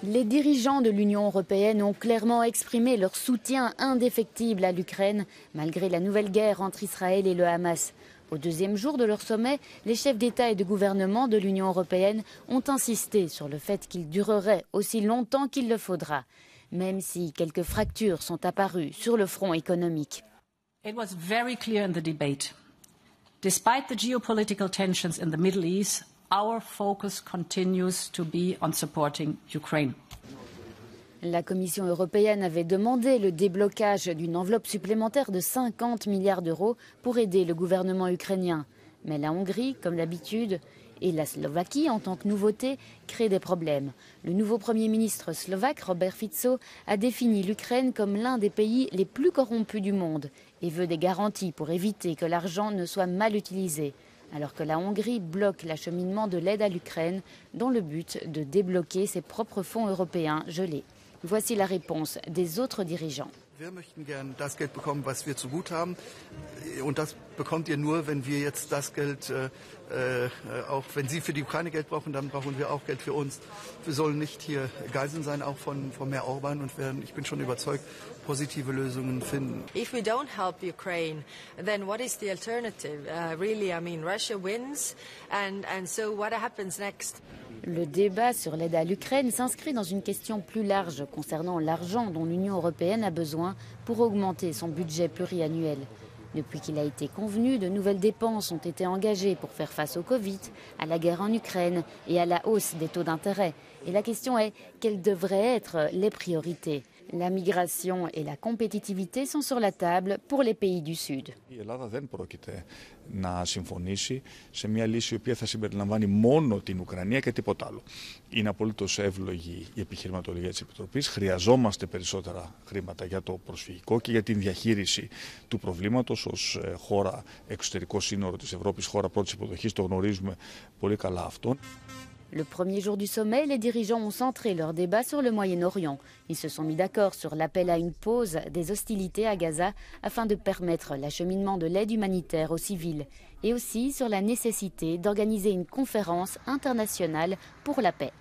Les dirigeants de l'Union européenne ont clairement exprimé leur soutien indéfectible à l'Ukraine, malgré la nouvelle guerre entre Israël et le Hamas. Au deuxième jour de leur sommet, les chefs d'État et de gouvernement de l'Union européenne ont insisté sur le fait qu'il durerait aussi longtemps qu'il le faudra, même si quelques fractures sont apparues sur le front économique. It was very clear in the debate. Despite the geopolitical tensions in the Middle East, our focus continues to be on supporting Ukraine. La Commission européenne avait demandé le déblocage d'une enveloppe supplémentaire de 50 milliards d'euros pour aider le gouvernement ukrainien. Mais la Hongrie, comme d'habitude, et la Slovaquie, en tant que nouveauté, créent des problèmes. Le nouveau Premier ministre slovaque, Robert Fico, a défini l'Ukraine comme l'un des pays les plus corrompus du monde et veut des garanties pour éviter que l'argent ne soit mal utilisé, alors que la Hongrie bloque l'acheminement de l'aide à l'Ukraine dans le but de débloquer ses propres fonds européens gelés. Voici la réponse des autres dirigeants. Wir möchten gern das Geld bekommen, was wir zu gut haben. Und das bekommt ihr nur, wenn wir jetzt das Geld, auch wenn Sie für die Ukraine Geld brauchen, dann brauchen wir auch Geld für uns. Wir sollen nicht hier Geiseln sein, auch von Herrn Orban, und werden, ich bin schon überzeugt, positive Lösungen finden. If we don't help Ukraine, then what is the alternative? Really, I mean, Russia wins, and so what happens next? Le débat sur l'aide à l'Ukraine s'inscrit dans une question plus large concernant l'argent dont l'Union européenne a besoin pour augmenter son budget pluriannuel. Depuis qu'il a été convenu, de nouvelles dépenses ont été engagées pour faire face au Covid, à la guerre en Ukraine et à la hausse des taux d'intérêt. Et la question est, quelles devraient être les priorités? La migration et la compétitivité sont sur la table pour les pays du Sud. Η Ελλάδα δεν πρόκειται να συμφωνήσει σε μια λύση η οποία θα συμπεριλαμβάνει μόνο την Ουκρανία και τίποτα άλλο. Είναι απολύτως εύλογη η επιχειρηματολογία της Επιτροπής. Χρειαζόμαστε περισσότερα χρήματα για το προσφυγικό και για την διαχείριση του προβλήματος ως χώρα εξωτερικό σύνορο της Ευρώπης, χώρα πρώτης υποδοχής. Το γνωρίζουμε πολύ καλά αυτό. Le premier jour du sommet, les dirigeants ont centré leur débat sur le Moyen-Orient. Ils se sont mis d'accord sur l'appel à une pause des hostilités à Gaza afin de permettre l'acheminement de l'aide humanitaire aux civils et aussi sur la nécessité d'organiser une conférence internationale pour la paix.